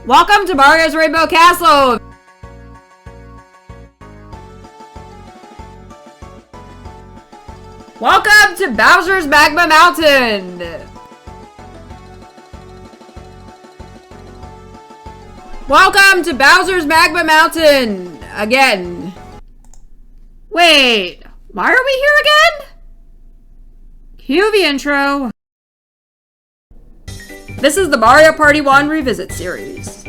Welcome to Mario's Rainbow Castle! Welcome to Bowser's Magma Mountain! Welcome to Bowser's Magma Mountain! Again. Wait, why are we here again? Cue the intro. This is the Mario Party 1 Revisit series.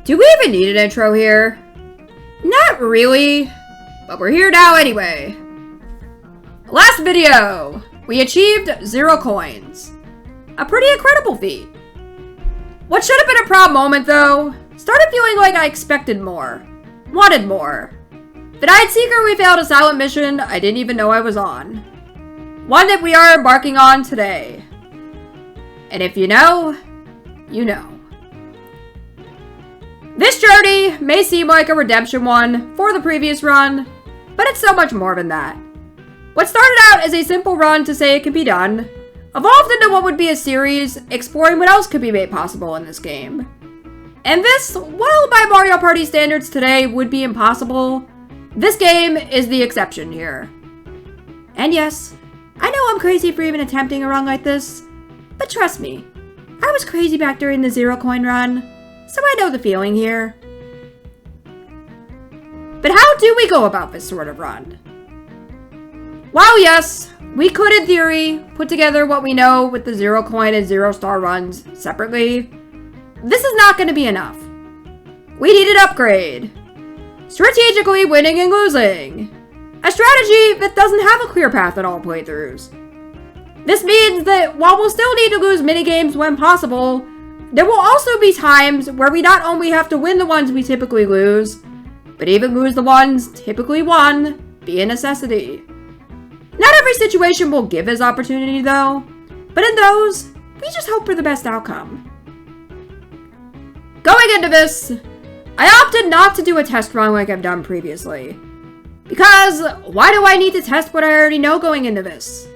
Do we even need an intro here? Not really, but we're here now anyway. Last video, we achieved 0 coins. A pretty incredible feat. What should have been a proud moment though, started feeling like I expected more, wanted more. The Night Seeker we failed a silent mission I didn't even know I was on. One that we are embarking on today. And if you know, you know. This journey may seem like a redemption one for the previous run, but it's so much more than that. What started out as a simple run to say it could be done, evolved into what would be a series exploring what else could be made possible in this game. And this, while by Mario Party standards today would be impossible, this game is the exception here. And yes, I know I'm crazy for even attempting a run like this, but trust me, I was crazy back during the 0 coin run, so I know the feeling here. But how do we go about this sort of run? While yes, we could in theory put together what we know with the 0 coin and 0 star runs separately, this is not going to be enough. We need an upgrade. Strategically winning and losing. A strategy that doesn't have a clear path in all playthroughs. This means that while we'll still need to lose minigames when possible, there will also be times where we not only have to win the ones we typically lose, but even lose the ones typically won, be a necessity. Not every situation will give us opportunity though, but in those, we just hope for the best outcome. Going into this, I opted not to do a test run like I've done previously. Because why do I need to test what I already know going into this?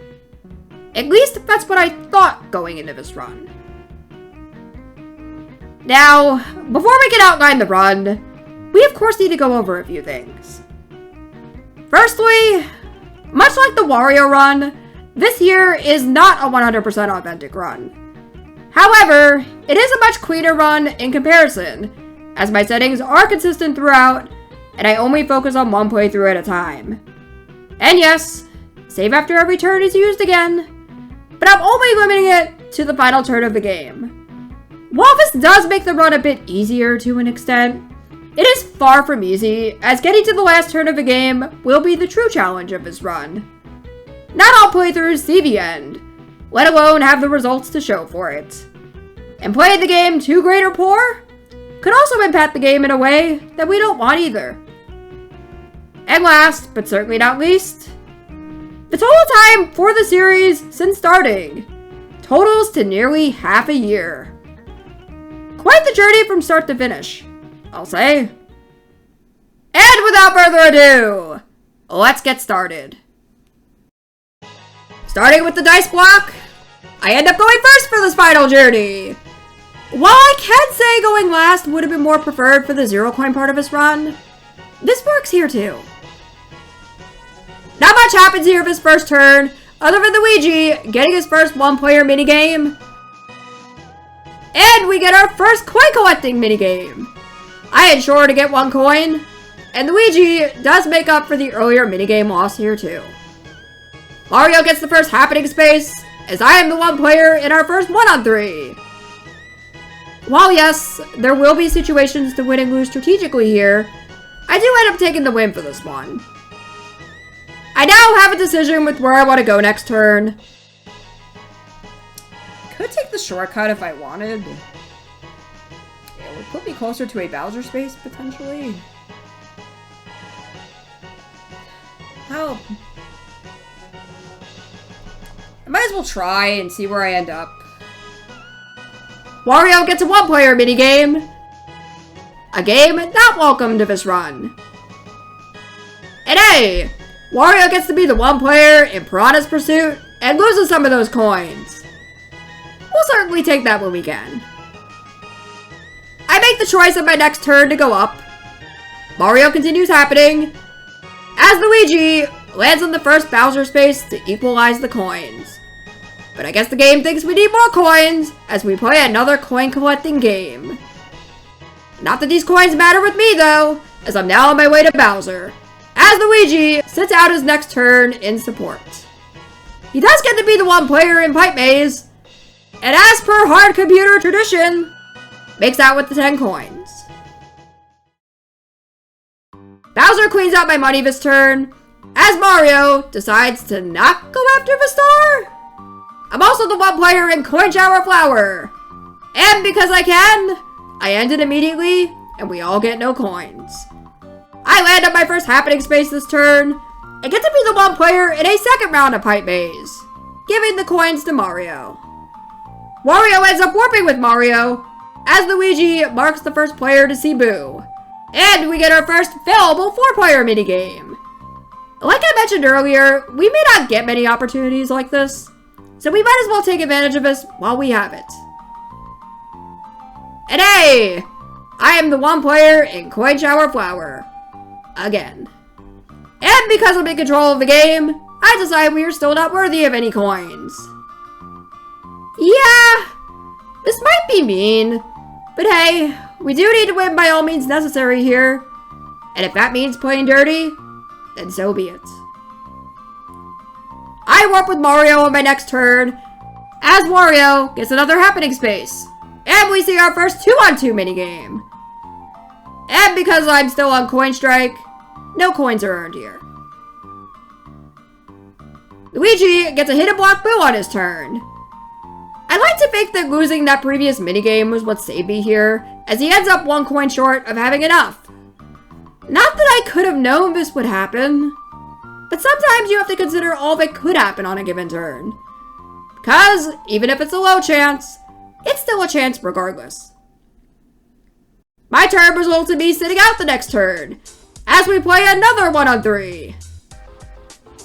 At least that's what I thought going into this run. Now, before we can outline the run, we of course need to go over a few things. Firstly, much like the Wario run, this here is not a 100% authentic run. However, it is a much cleaner run in comparison, as my settings are consistent throughout, and I only focus on one playthrough at a time. And yes, save after every turn is used again, but I'm only limiting it to the final turn of the game. While this does make the run a bit easier to an extent, it is far from easy, as getting to the last turn of the game will be the true challenge of this run. Not all playthroughs see the end, let alone have the results to show for it. And playing the game too great or poor could also impact the game in a way that we don't want either. And last, but certainly not least, the total time for the series since starting totals to nearly half a year. Quite the journey from start to finish, I'll say. And without further ado, let's get started. Starting with the dice block, I end up going first for this final journey. While I can say going last would have been more preferred for the 0 coin part of this run, this works here too. Not much happens here this first turn, other than Luigi getting his first one-player minigame. And we get our first coin collecting minigame. I ensure to get 1 coin, and Luigi does make up for the earlier minigame loss here too. Mario gets the first happening space, as I am the 1 player in our first 1-on-3. While yes, there will be situations to win and lose strategically here, I do end up taking the win for this one. I now have a decision with where I want to go next turn. Could take the shortcut if I wanted. It would put me closer to a Bowser space, potentially. Oh. I might as well try and see where I end up. Wario gets a 1-player minigame. A game not welcome to this run. And hey, Wario gets to be the one player in Piranha's Pursuit and loses some of those coins. We'll certainly take that when we can. I make the choice on my next turn to go up. Mario continues happening, as Luigi lands on the first Bowser space to equalize the coins. But I guess the game thinks we need more coins as we play another coin collecting game. Not that these coins matter with me though, as I'm now on my way to Bowser, as Luigi sits out his next turn in support. He does get to be the one player in Pipe Maze, and as per hard computer tradition, makes out with the 10 coins. Bowser cleans out my money this turn, as Mario decides to not go after the star. I'm also the one player in Coin Shower Flower, and because I can, I end it immediately, and we all get no coins. I land on my first happening space this turn, and get to be the one player in a second round of Pipe Maze, giving the coins to Mario. Wario ends up warping with Mario, as Luigi marks the first player to see Boo. And we get our first available 4-player minigame. Like I mentioned earlier, we may not get many opportunities like this, so we might as well take advantage of this while we have it. And hey! I am the one player in Coin Shower Flower. Again. And because I'm in control of the game, I decide we are still not worthy of any coins. Yeah, this might be mean, but hey, we do need to win by all means necessary here. And if that means playing dirty, then so be it. I warp with Mario on my next turn, as Wario gets another happening space. And we see our first 2-on-2 minigame. And because I'm still on Coin Strike, no coins are earned here. Luigi gets a hidden block Boo on his turn. I like to think that losing that previous minigame was what saved me here, as he ends up 1 coin short of having enough. Not that I could have known this would happen, but sometimes you have to consider all that could happen on a given turn. Because, even if it's a low chance, it's still a chance regardless. My turn results in me sitting out the next turn, as we play another 1-on-3.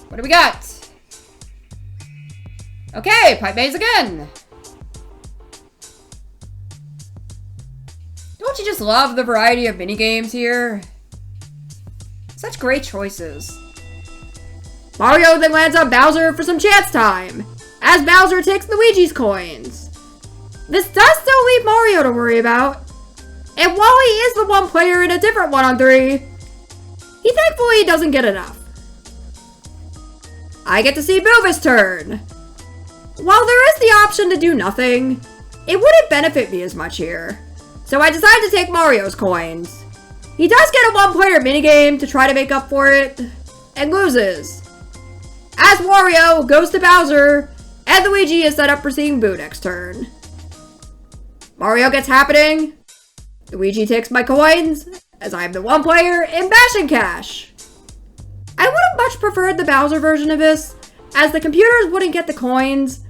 What do we got? Okay, Pipe Maze again. Don't you just love the variety of minigames here? Such great choices. Mario then lands on Bowser for some chance time, as Bowser takes Luigi's coins. This does still leave Mario to worry about, and while he is the one player in a different 1-on-3, he thankfully doesn't get enough. I get to see Boo this turn. While there is the option to do nothing, it wouldn't benefit me as much here, so I decide to take Mario's coins. He does get a 1-player minigame to try to make up for it, and loses. As Wario goes to Bowser, and Luigi is set up for seeing Boo next turn. Mario gets happening. Luigi takes my coins, as I am the 1 player in Bash and Cash. I would have much preferred the Bowser version of this, as the computers wouldn't get the coins,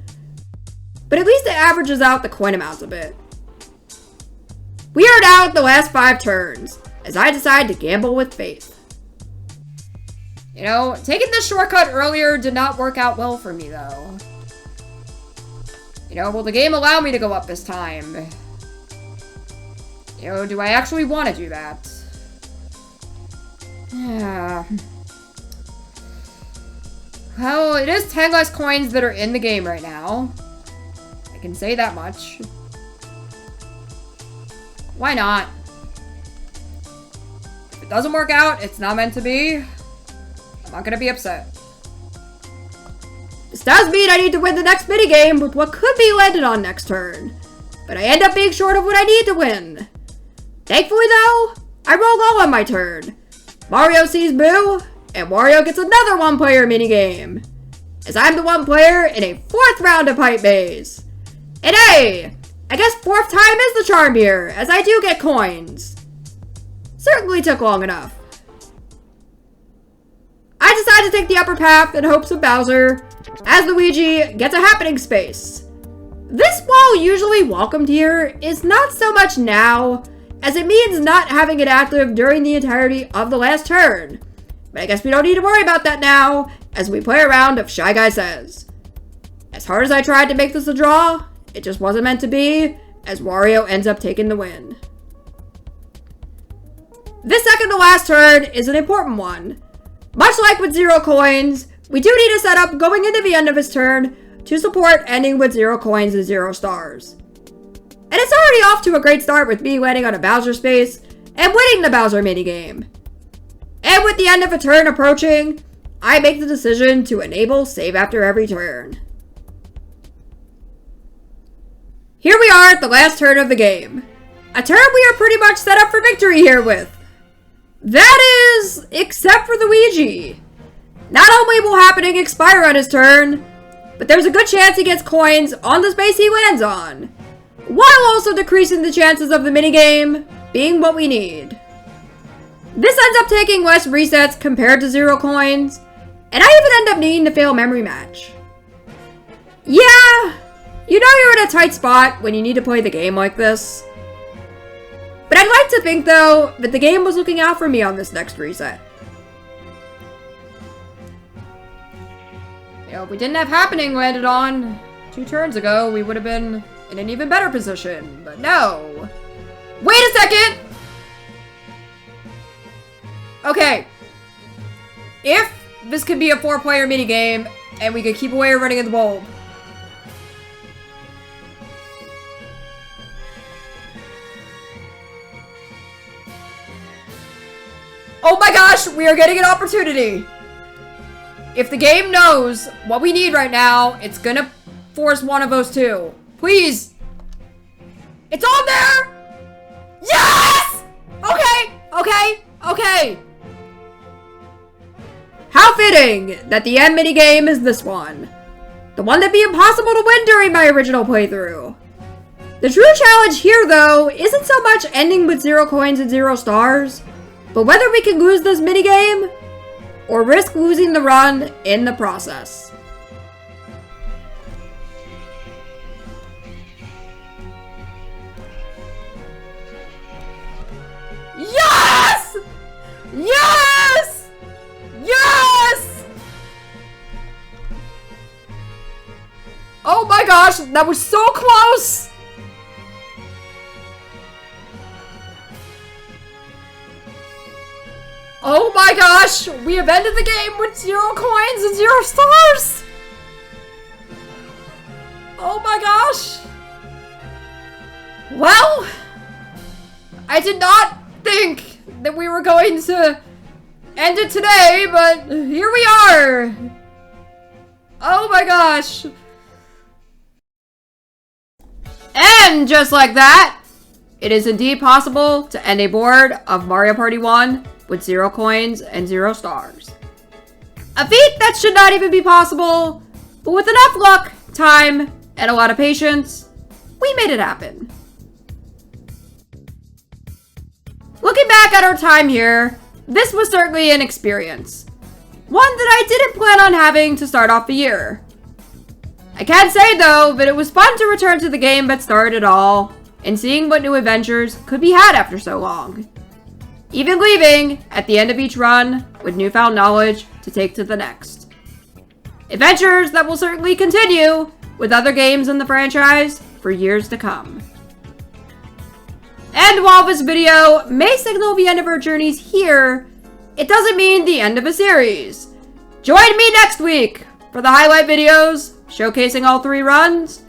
but at least it averages out the coin amounts a bit. We are now at the last 5 turns, as I decide to gamble with faith. You know, taking this shortcut earlier did not work out well for me, though. You know, will the game allow me to go up this time? You know, do I actually want to do that? Yeah. Well, it is 10 less coins that are in the game right now. I can say that much. Why not? If it doesn't work out, it's not meant to be. I'm not gonna be upset. This does mean I need to win the next minigame with what could be landed on next turn, but I end up being short of what I need to win. Thankfully though, I roll low on my turn. Mario sees Boo, and Wario gets another 1-player minigame, as I'm the 1 player in a 4th round of Pipe Maze. And hey, I guess 4th time is the charm here, as I do get coins. Certainly took long enough. I decide to take the upper path in hopes of Bowser, as Luigi gets a happening space. This, while usually welcomed here, is not so much now, as it means not having it active during the entirety of the last turn, But I guess we don't need to worry about that now, as we play a round of Shy Guy Says. As hard as I tried to make this a draw, it just wasn't meant to be, as Wario ends up taking the win. This second to last turn is an important one. Much like with 0 coins, we do need a setup going into the end of his turn to support ending with 0 coins and 0 stars. And it's already off to a great start with me landing on a Bowser space and winning the Bowser minigame. And with the end of a turn approaching, I make the decision to enable save after every turn. Here we are at the last turn of the game. A turn we are pretty much set up for victory here with. That is, except for the Luigi. Not only will happening expire on his turn, but there's a good chance he gets coins on the space he lands on, while also decreasing the chances of the minigame being what we need. This ends up taking less resets compared to 0 coins, and I even end up needing to fail memory match. Yeah, you know you're in a tight spot when you need to play the game like this. But I'd like to think, though, that the game was looking out for me on this next reset. You know, if we didn't have happening landed on 2 turns ago, we would have been in an even better position. But no. Wait a second! Okay. If this could be a 4-player minigame, and we could keep away running in the bulb. Oh my gosh, we are getting an opportunity. If the game knows what we need right now, it's gonna force one of those 2. Please. It's on there! Yes! Okay. How fitting that the end minigame is this one. The one that'd be impossible to win during my original playthrough. The true challenge here, though, isn't so much ending with 0 coins and 0 stars, but whether we can lose this minigame, or risk losing the run in the process. Yes! Yes! Yes! Oh my gosh, that was so close! Oh my gosh! We have ended the game with 0 coins and 0 stars! Oh my gosh! Well, I did not think that we were going to end it today, but here we are! Oh my gosh! And just like that, it is indeed possible to end a board of Mario Party 1 with 0 coins and 0 stars. A feat that should not even be possible, but with enough luck, time, and a lot of patience, we made it happen. Looking back at our time here, this was certainly an experience. One that I didn't plan on having to start off the year. I can say though, that it was fun to return to the game that started it all, and seeing what new adventures could be had after so long. Even leaving at the end of each run with newfound knowledge to take to the next. Adventures that will certainly continue with other games in the franchise for years to come. And while this video may signal the end of our journeys here, it doesn't mean the end of a series. Join me next week for the highlight videos showcasing all 3 runs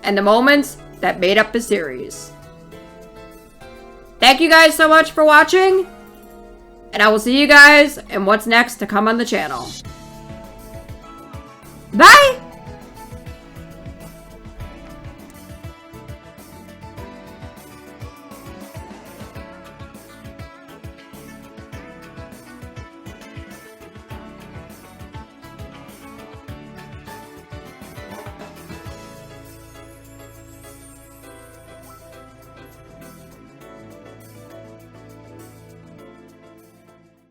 and the moments that made up the series. Thank you guys so much for watching, and I will see you guys in what's next to come on the channel. Bye!